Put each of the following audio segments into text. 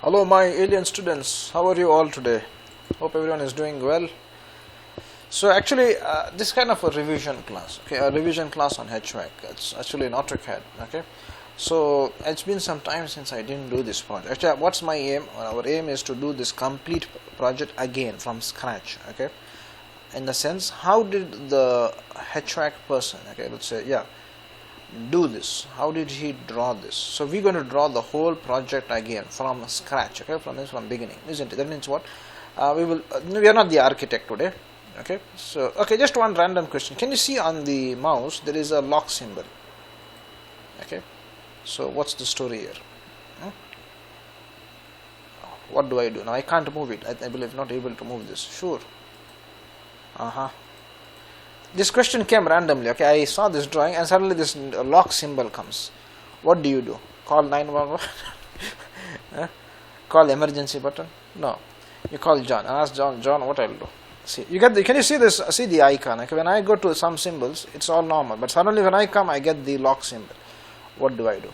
Hello my alien students, how are you all today? Hope everyone is doing well. So actually this kind of a revision class, okay, a revision class on HVAC. It's actually an AutoCAD, okay. So it's been some time since I didn't do this project. Actually, what's my aim? Our aim is to do this complete project again from scratch, okay. In the sense, how did the HVAC person, okay, let's say, do this? How did he draw this? So we're going to draw the whole project again from scratch, okay, from beginning, isn't it? That means what? We are not the architect today, okay. So okay, just one random question. Can you see on the mouse there is a lock symbol? Okay, so what's the story here? What do I do now? I can't move it. I believe not able to move this. Sure. This question came randomly. Okay, I saw this drawing and suddenly this lock symbol comes. What do you do? Call 911? Call emergency button? No. You call John and ask John, what I'll do. See, you get can you see this? See the icon? Okay, when I go to some symbols, it's all normal, but suddenly when I come, I get the lock symbol. What do I do?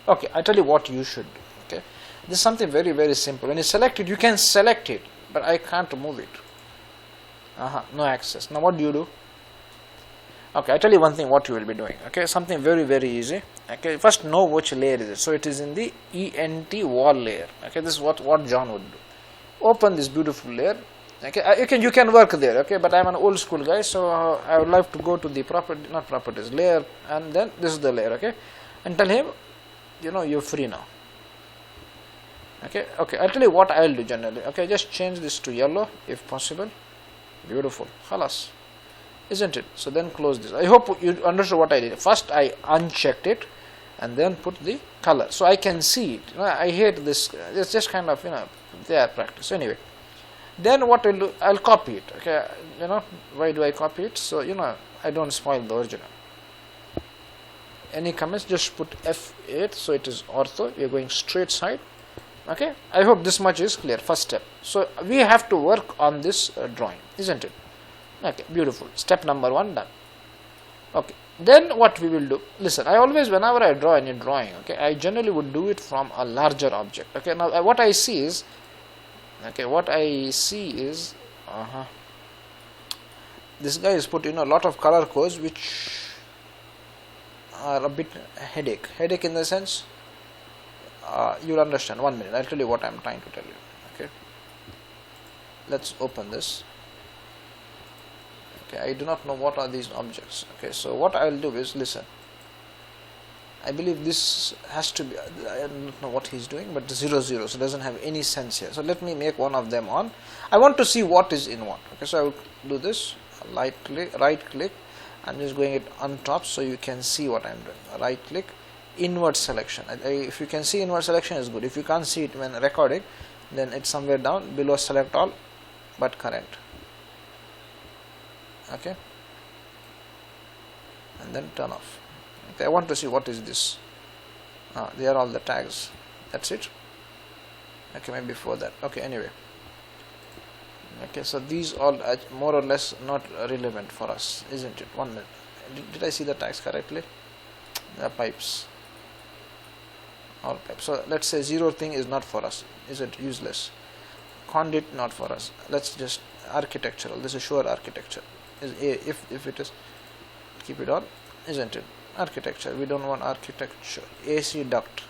Okay, I tell you what you should do. Okay, this is something very, very simple. When you select it, you can select it, but I can't move it. No access. Now what do you do? Okay, I tell you one thing what you will be doing. Okay, something very, very easy. Okay, first know which layer is it. So it is in the ENT wall layer. Okay, this is what John would do. Open this beautiful layer. Okay, you can work there. Okay, but I'm an old school guy, so I would like to go to the properties layer, and then this is the layer. Okay, and tell him, you're free now. Okay, I tell you what I'll do generally. Okay, just change this to yellow if possible. Beautiful. Halas. Isn't it? So then close this. I hope you understood what I did. First I unchecked it and then put the color so I can see it. I hate this. It's just kind of their practice. Anyway, then what I'll do, I'll copy it. Okay, why do I copy it? So I don't spoil the original. Any comments? Just put F8 so it is ortho. You're going straight side. Okay, I hope this much is clear. First step. So we have to work on this drawing, isn't it? Okay, beautiful. Step number 1 done. Okay, then what we will do? Listen, I always, whenever I draw any drawing, okay, I generally would do it from a larger object. Okay, now what I see is, this guy has put a lot of color codes which are a bit headache in the sense. You'll understand. 1 minute. I'll tell you what I'm trying to tell you. Okay, let's open this. Okay, I do not know what are these objects. Okay, so what I will do is, listen, I believe this has to be, I don't know what he's doing, but 0 0, so it doesn't have any sense here. So let me make one of them on. I want to see what is in what. Okay, so I will do this, right click, I'm just going it on top so you can see what I'm doing. Right click, invert selection. If you can see invert selection is good. If you can't see it when recording, then it's somewhere down below select all, but current. Okay, and then turn off. Okay, I want to see what is this. They are all the tags. That's it. Okay, maybe before that. Okay, anyway. Okay, so these all are more or less not relevant for us, isn't it? 1 minute. Did I see the tags correctly? The pipes. All pipes. So let's say 0 thing is not for us. Is it useless? Conduit not for us. Let's just architectural. This is sure architecture. If it is, keep it on, isn't it? Architecture, we don't want architecture. AC duct,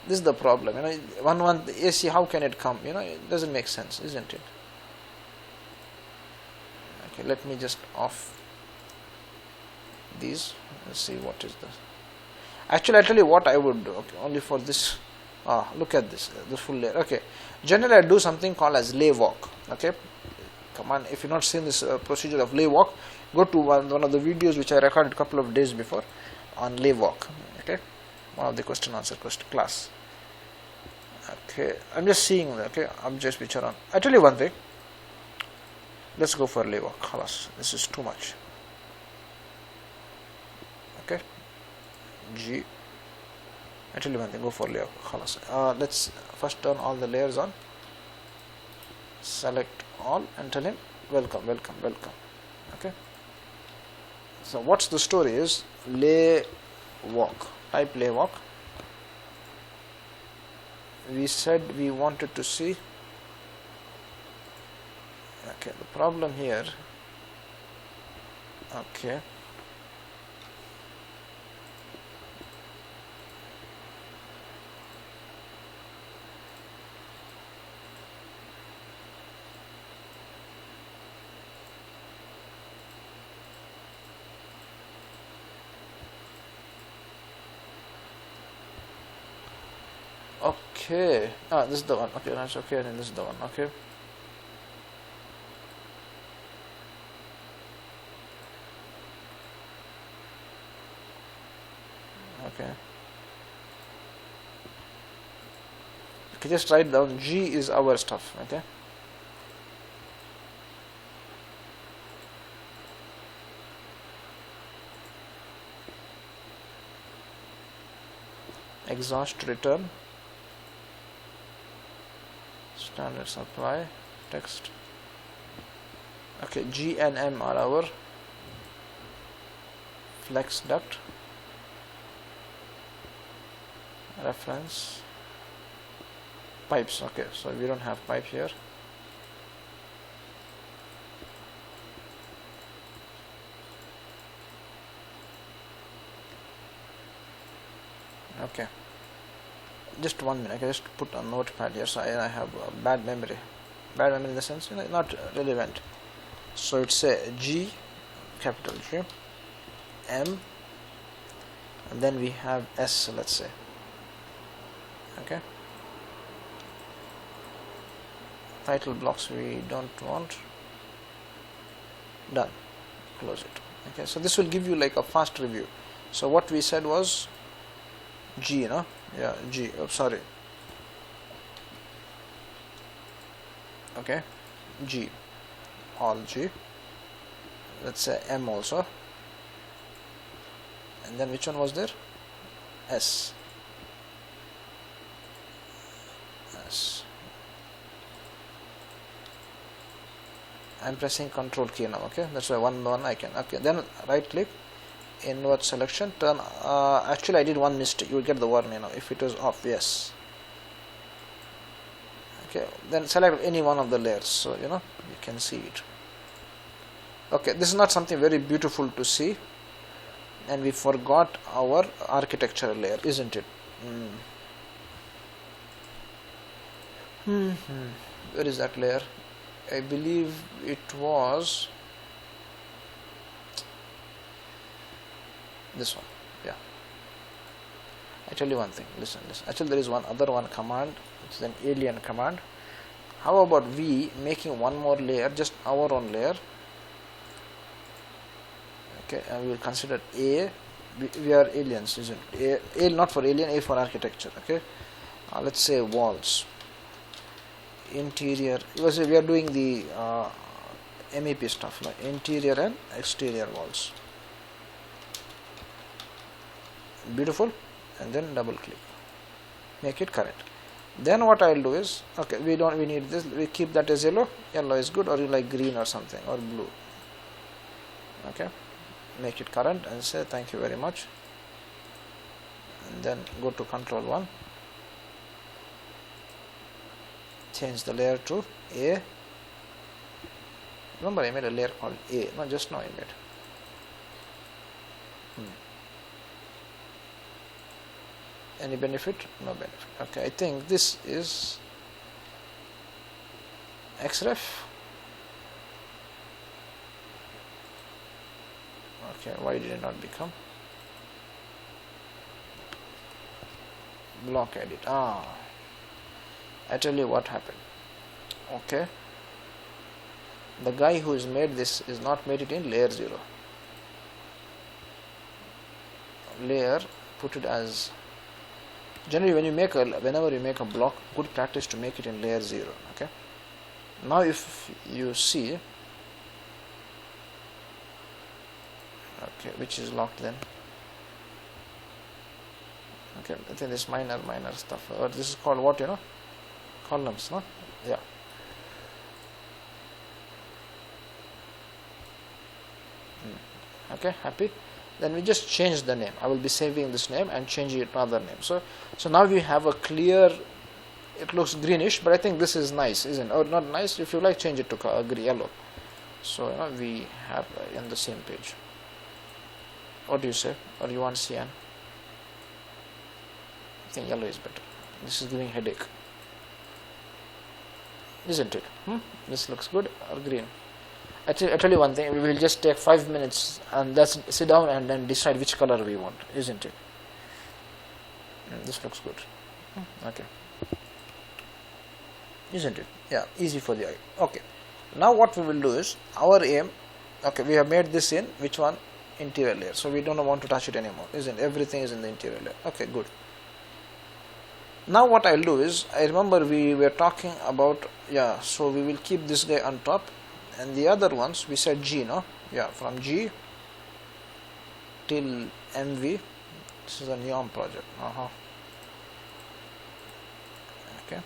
this is the problem. One AC, how can it come? It doesn't make sense, isn't it? Okay, let me just off these. Let's see what is this. Actually, I'll tell you what I would do. Okay, only for this. Look at this full layer. Okay, generally I do something called as lay walk. Okay, come on, if you've not seen this procedure of lay walk, go to one of the videos which I recorded a couple of days before on lay walk. Okay, one of the question answer class. Okay, I'm just seeing objects which are on. I tell you one thing, let's go for lay walk. Khalas, this is too much. Okay, I tell you one thing, go for lay walk. Khalas. Let's first turn all the layers on, select all and tell him welcome. Okay, so what's the story is lay walk. Type lay walk. we said we wanted to see. Okay, the problem here, okay, okay, this is the one, okay, that's okay, and this is the one, okay. Okay. Okay, just write down G is our stuff, okay. Exhaust return, standard supply, text. Okay, G and M are our flex duct, reference, pipes. Okay, so we don't have pipe here. Okay, just 1 minute. I can just put a notepad here. So I have bad memory in the sense, not relevant. So it's a G, capital G, M, and then we have S, let's say. Okay, title blocks we don't want. Done, close it. Okay, so this will give you like a fast review. So what we said was G, no? Yeah, G, oh, sorry. Okay, G, all G. Let's say M also. And then which one was there? S. S. I'm pressing Control key now. Okay, that's why one I can. Okay, then right click, invert selection, turn. Actually, I did one mistake. You will get the warning now. If it was off, yes. Okay, then select any one of the layers, so you can see it. Okay, this is not something very beautiful to see, and we forgot our architectural layer, isn't it? Where is that layer? I believe it was this one. Yeah, I tell you one thing, listen. Actually there is one command, it's an alien command. How about we making one more layer, just our own layer? Okay, and we will consider A. We are aliens, isn't it? A not for alien, A for architecture. Okay, let's say walls, interior, because we are doing the MEP stuff, like interior and exterior walls. Beautiful, and then double click, make it correct. Then what I will do is, okay, we need this, we keep that as yellow is good, or you like green or something, or blue. Okay, make it current and say thank you very much, and then go to Control 1, change the layer to A. Remember I made a layer called A, not just now I made. Any benefit? No benefit. Okay, I think this is XREF. Okay, why did it not become block edit? I tell you what happened. Okay, the guy who has made this is not made it in layer 0. Layer, put it as, generally whenever you make a block, good practice to make it in layer 0. Okay, now if you see, okay, which is locked then? Okay, I think this minor stuff, or this is called what, columns, no? Yeah. Okay, happy? Then we just change the name. I will be saving this name and changing it to another name. So now we have a clear it looks greenish, but I think this is nice, isn't it? Or not nice. If you like, change it to yellow. So we have on the same page. What do you say? Or you want cyan? I think yellow is better. This is giving headache, isn't it? This looks good. Or green? I tell you one thing. We will just take 5 minutes and let's sit down and then decide which color we want, isn't it? This looks good. Okay, isn't it? Yeah, easy for the eye. Okay, now what we will do is our aim. Okay, we have made this in which one? Interior layer. So we don't want to touch it anymore, isn't it? Everything is in the interior layer. Okay, good. Now what I'll do is, I remember we were talking about, yeah, so we will keep this guy on top, and the other ones we said G, no? Yeah, from G till MV. This is a neon project. Okay.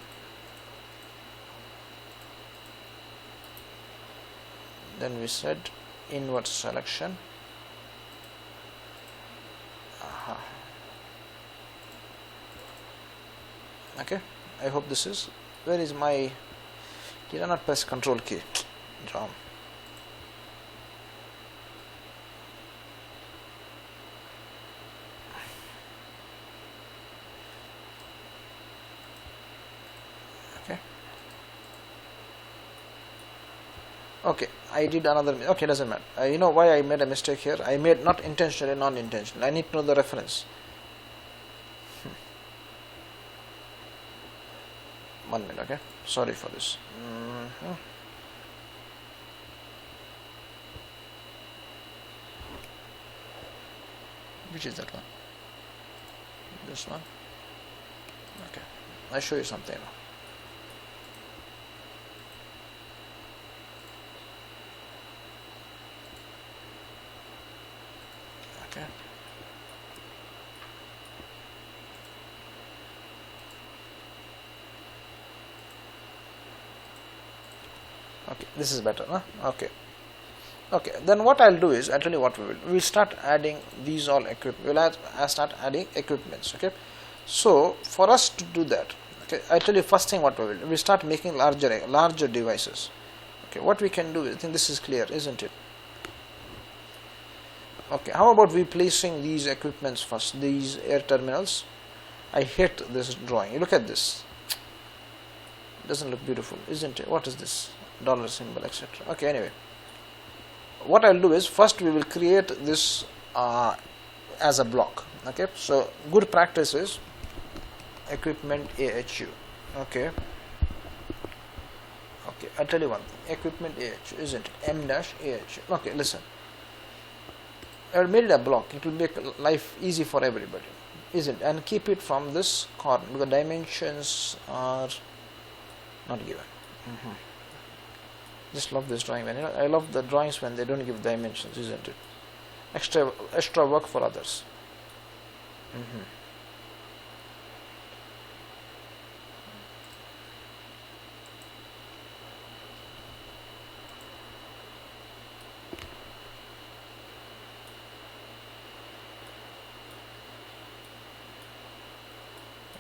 Then we said invert selection. Okay, I hope this is. Where is my? Did I not press Control key? John. Okay. Okay, I did another. Okay, doesn't matter. You know why I made a mistake here? I made not intentionally, non-intentional. I need to know the reference. 1 minute, okay? Sorry for this. Which is that one? This one? Okay. I'll show you something now. Okay. Okay, this is better, huh? Okay. Okay, then what I'll do is, I'll tell you what we'll start adding these all equipment. I'll start adding equipments. Okay, so for us to do that, okay, I'll tell you first thing what we'll start making larger devices. Okay, what we can do is, I think this is clear, isn't it? Okay, how about we placing these equipments first, these air terminals? I hate this drawing. You look at this. It doesn't look beautiful, isn't it? What is this? Dollar symbol, etc. Okay, anyway, what I'll do is, first we will create this as a block. Okay, so good practice is equipment AHU. Okay, okay, I'll tell you one thing. Equipment AHU, isn't it? M-AHU. Okay, listen, I made it a block. It will make life easy for everybody, isn't it? And keep it from this corner because dimensions are not given. Just love this drawing, man. You know, I love the drawings when they don't give dimensions, isn't it? Extra work for others.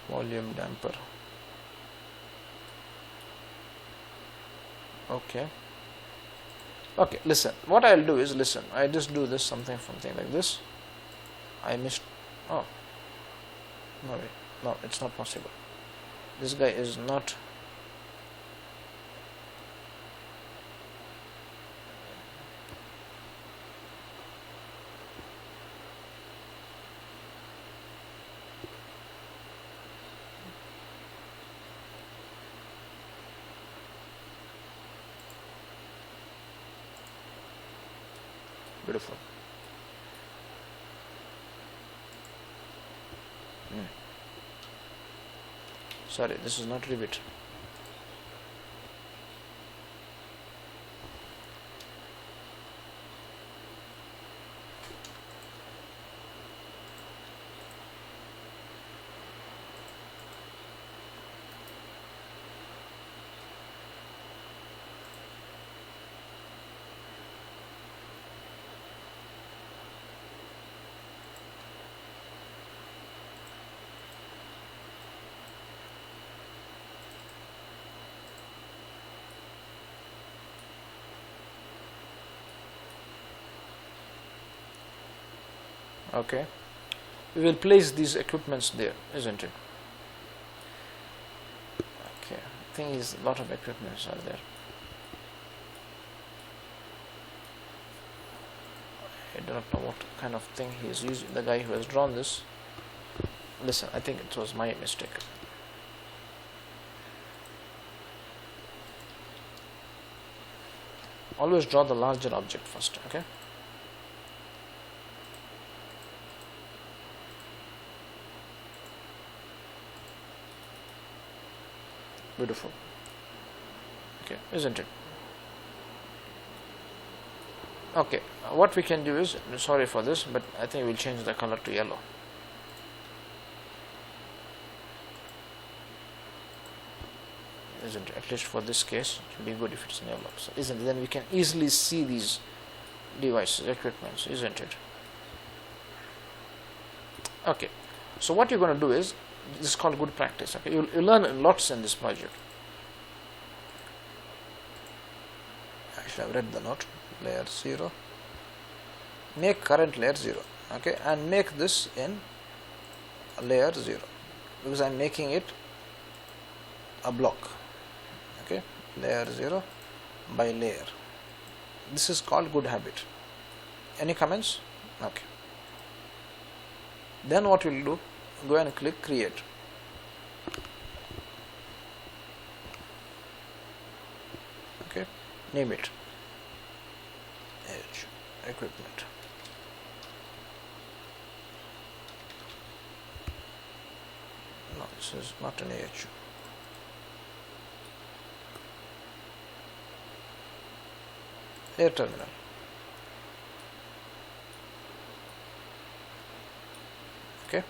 Volume damper. Okay. Okay, listen. What I'll do is, listen. I just do this something like this. I missed. Oh. No, wait. No, it's not possible. This guy is not. Beautiful. Sorry, this is not Revit. Okay, we will place these equipments there, isn't it? Okay, thing is, a lot of equipments are there. I do not know what kind of thing he is using, the guy who has drawn this. Listen, I think it was my mistake. Always draw the larger object first, okay? Beautiful. Okay, isn't it? Okay, what we can do is, sorry for this, but I think we'll change the color to yellow. Isn't it? At least for this case, it will be good if it's in yellow. So isn't it? Then we can easily see these devices, equipments, isn't it? Okay, so what you're going to do is, this is called good practice. Okay, you'll learn lots in this project. Actually, I've read the note. Layer 0, make current layer 0, okay, and make this in layer 0, because I'm making it a block, okay, layer 0 by layer. This is called good habit. Any comments? Okay. Then what we'll do, go and click create. Okay, name it edge equipment. No, this is not an edge. Air terminal. Okay.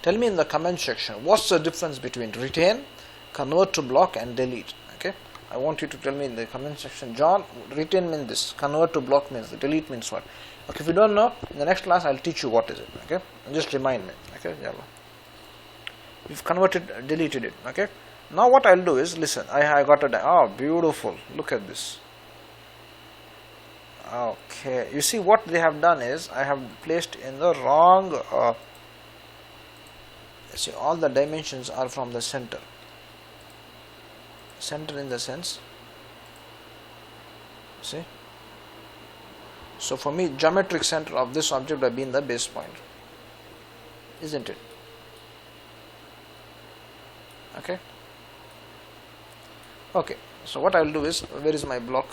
Tell me in the comment section, what's the difference between retain, convert to block, and delete? Okay, I want you to tell me in the comment section. John, retain means this, convert to block means this, delete means what? Okay, if you don't know, in the next class I'll teach you what is it. Okay, and just remind me. Okay, yeah. We've converted, deleted it. Okay, now what I'll do is, listen, I got a, oh, beautiful, look at this. Okay, you see what they have done is, I have placed in the wrong, see, all the dimensions are from the center. Center in the sense, see. So for me, geometric center of this object would have been the base point, isn't it? Okay. Okay. So what I will do is, where is my block?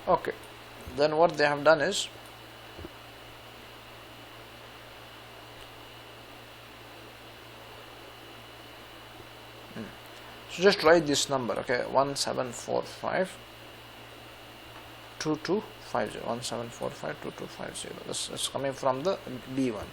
Okay, then what they have done is, so just write this number, okay, 1745 2250, 1745 2250. This is coming from the B1.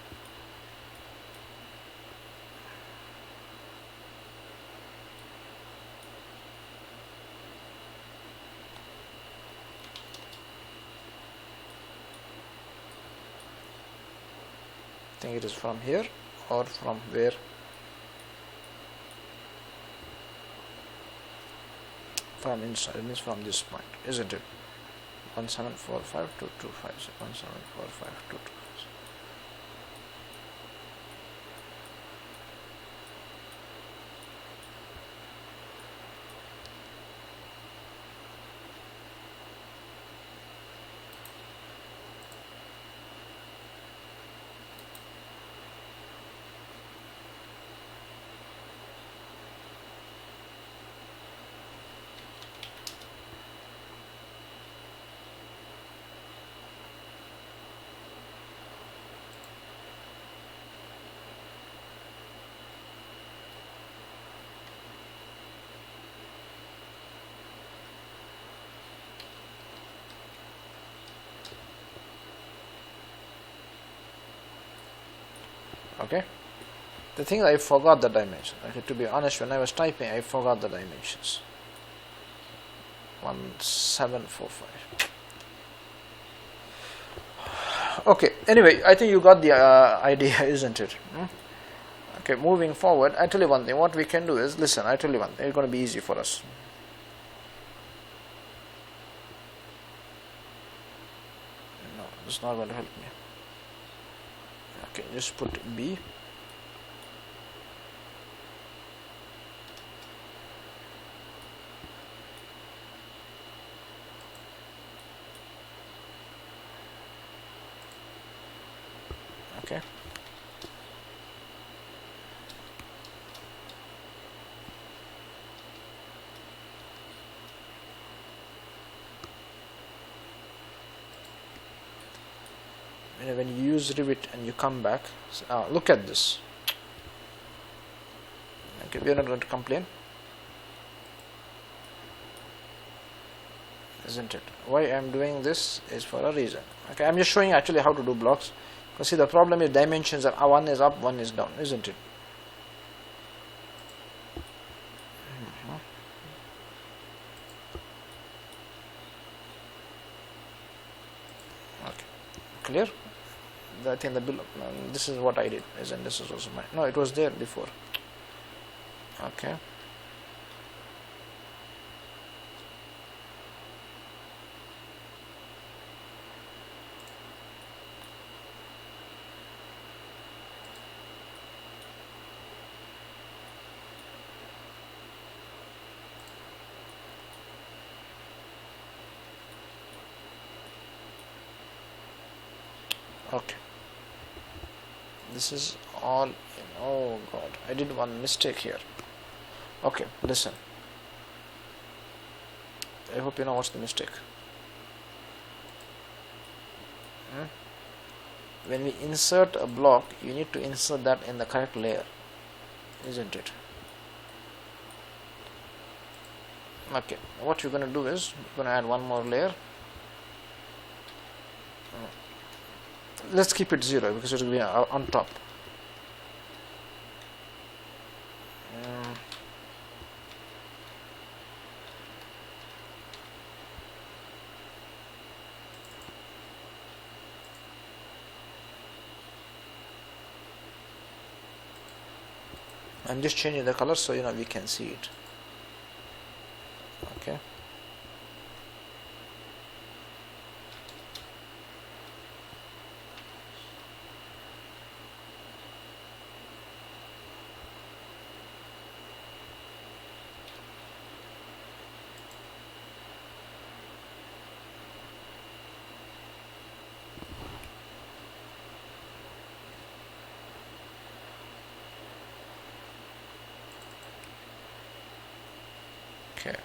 I think it is from here or from where? From inside, means from this point, isn't it? 1745 2250, 1745 2250. Okay, the thing I forgot the dimension. Okay, to be honest, when I was typing, I forgot the dimensions. 1745. Okay, anyway, I think you got the idea, isn't it? Okay, moving forward, I tell you one thing. What we can do is, listen, I tell you one thing. It's going to be easy for us. No, it's not going to help me. Okay, just put B. Okay. And when you use Revit and you come back, look at this. Okay, we are not going to complain, isn't it? Why I am doing this is for a reason. Okay, I am just showing actually how to do blocks. Because see, the problem is dimensions are one is up, one is down, isn't it? Okay, clear? I think the below, this is what I did, isn't this is also mine. No, it was there before. Okay. Okay, this is all in. Oh god, I did one mistake here. Okay, listen, I hope you know what's the mistake. When we insert a block, you need to insert that in the correct layer, isn't it? Okay, what you're going to do is you're going to add one more layer. Let's keep it 0 because it will be on top. I'm just changing the color so we can see it. Okay. Okay.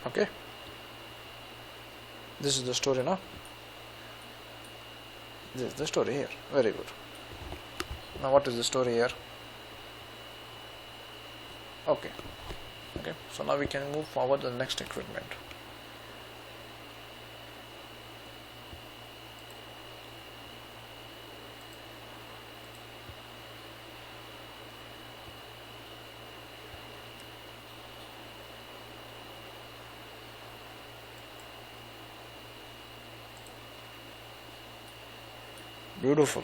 Okay, this is the story now. This is the story here. Very good. Now what is the story here? Okay. Okay, so now we can move forward to the next equipment. Beautiful.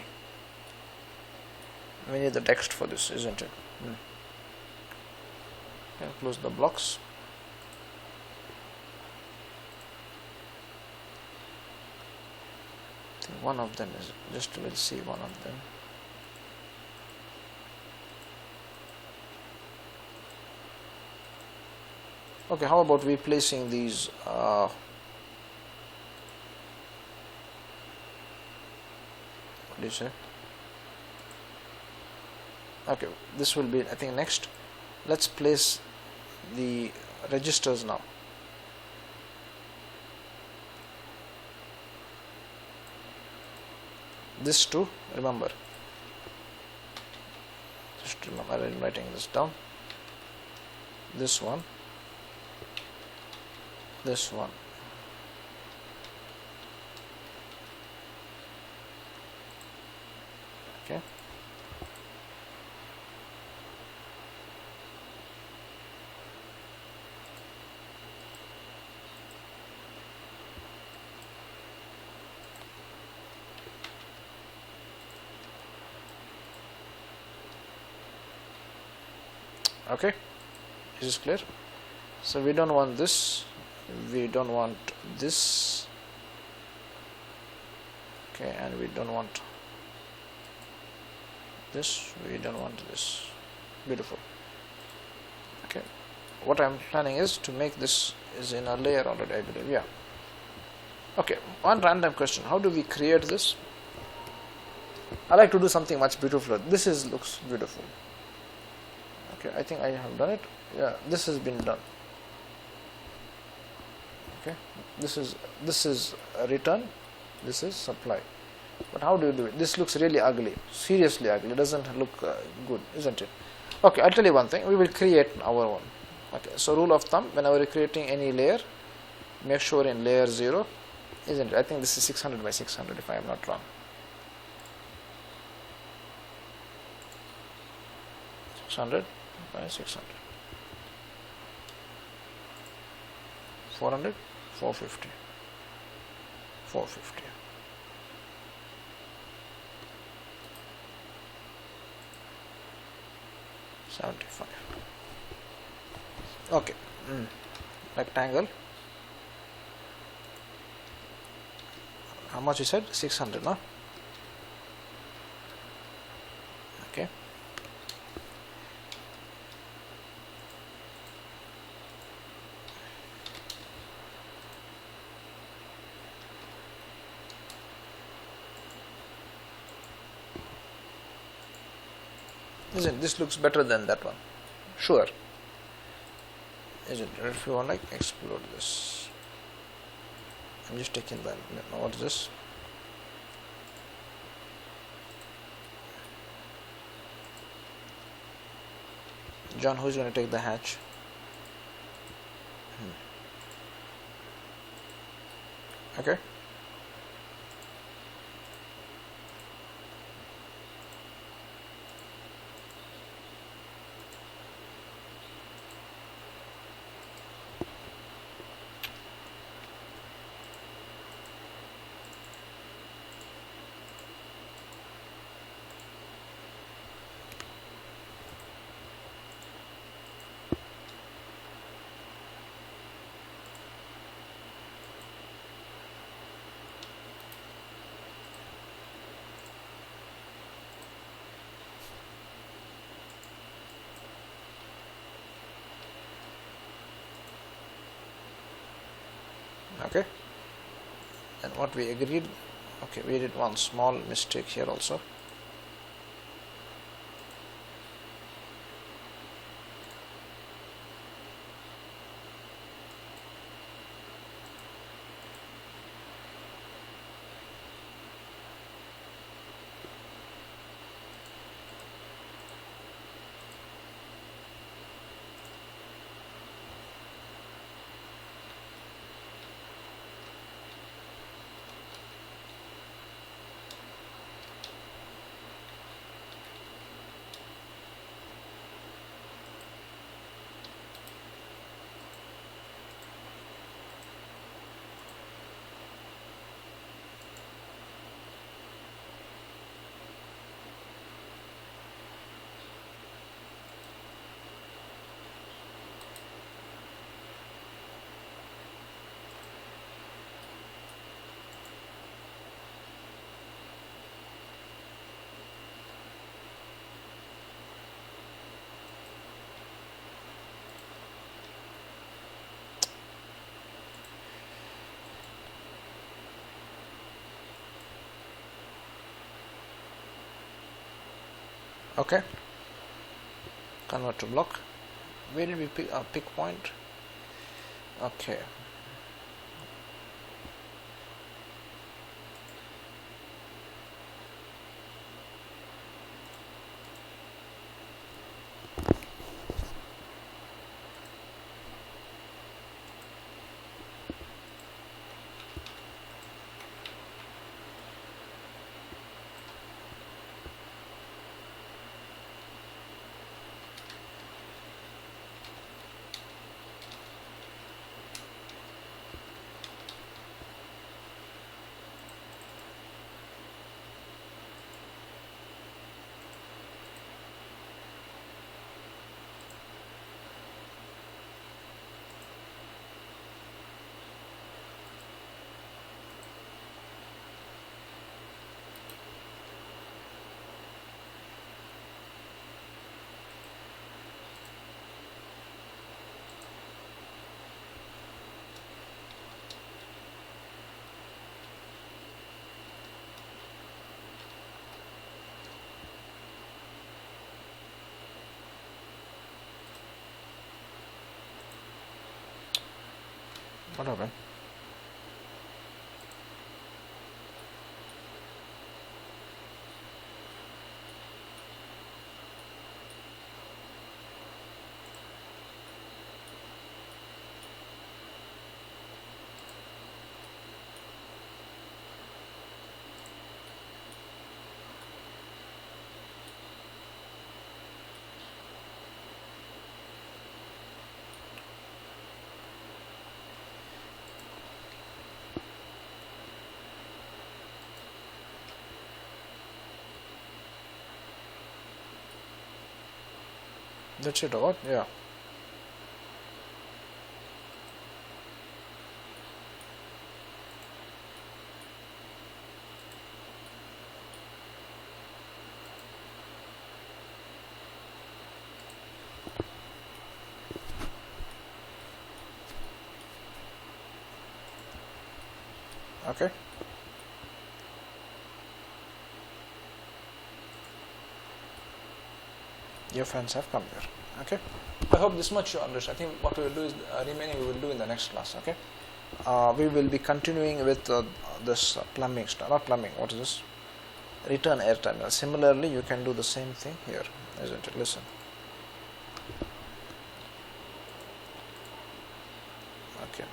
We need the text for this, isn't it? Okay, close the blocks. I think one of them is just, we'll see one of them. Okay, how about we placing these what do you say? Okay, this will be, I think, next. Let's place the registers now. This too, remember. Just remember, I'm writing this down. This one. This one. Okay. Okay, is this clear? So we don't want this, we don't want this, okay, and we don't want this, we don't want this. Beautiful. Okay, what I'm planning is to make this is in a layer already, I believe. Yeah. Okay, one random question, how do we create this? I like to do something much beautifuler. This is looks beautiful. Okay, I think I have done it. Yeah, this has been done. Okay, this is a return, this is supply. But how do you do it? This looks really ugly, seriously ugly. It doesn't look good, isn't it? Okay, I'll tell you one thing. We will create our own. Okay, so rule of thumb: whenever you're creating any layer, make sure in layer 0, isn't it? I think this is 600 by 600 if I am not wrong. 600 by 600. 400, 450, 450. $75. Okay, rectangle. How much you said? 600, no? Okay. Isn't this looks better than that one? Sure. Isn't it? If you want, like, explode this. I'm just taking that. What is this? John, who's going to take the hatch? Okay. Okay, and what we agreed, okay, we did one small mistake here also. Okay, convert to block. Where did we pick point? Okay, what happened? That's it, or what? Yeah. Okay. Your fans have come here. Okay. I hope this much you understand. I think what we will do is remaining we will do in the next class. Okay. We will be continuing with this plumbing stuff. Not plumbing. What is this? Return air terminal. Similarly, you can do the same thing here, isn't it? Listen. Okay.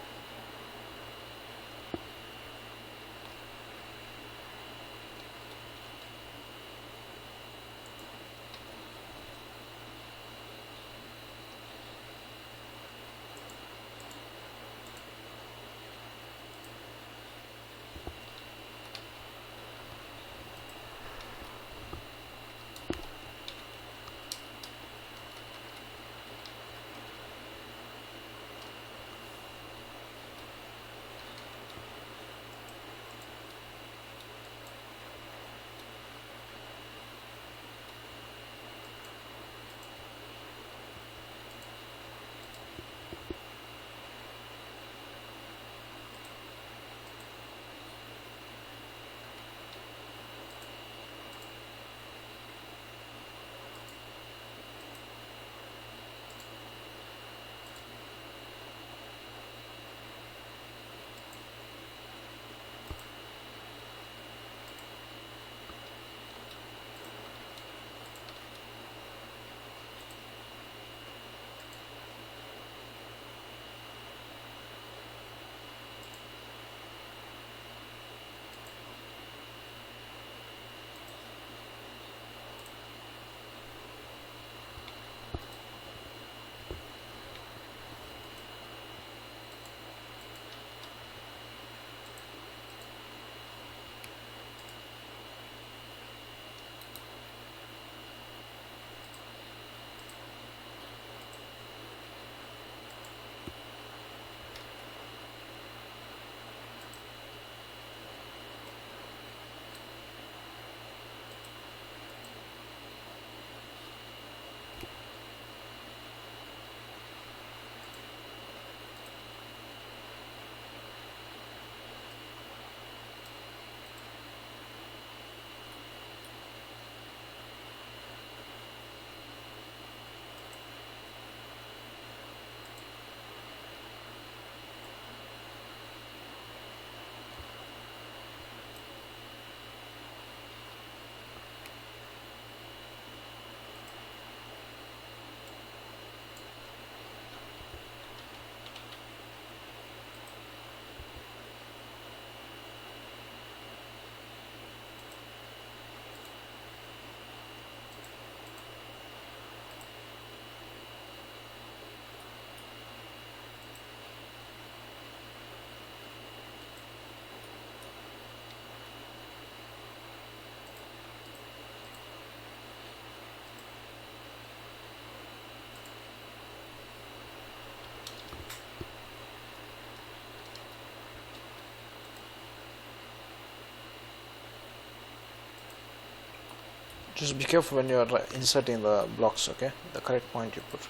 Just be careful when you are inserting the blocks, okay, the correct point you put.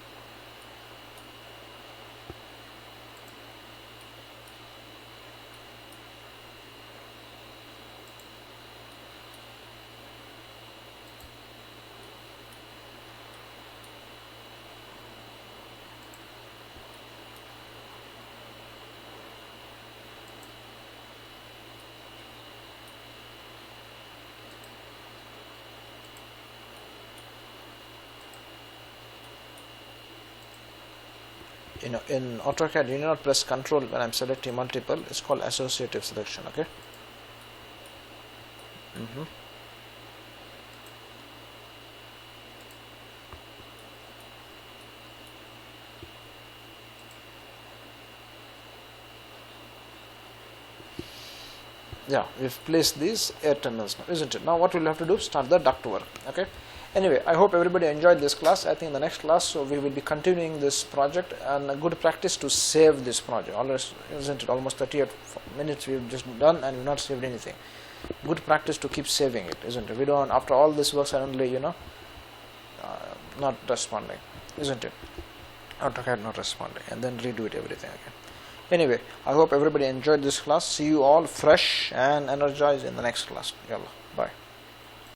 In AutoCAD you need not press control when I'm selecting multiple. It's called associative selection, okay. Yeah, we've placed these air tunnels now, isn't it? Now what we'll have to do, start the duct work, okay. Anyway, I hope everybody enjoyed this class. I think in the next class, so we will be continuing this project, and a good practice to save this project. Always, isn't it? Almost 38 minutes we've just done, and we've not saved anything. Good practice to keep saving it, isn't it? We don't, after all this work, suddenly, not responding, isn't it? AutoCAD not responding, and then redo it everything again. Anyway, I hope everybody enjoyed this class. See you all fresh and energized in the next class. Yalla, bye.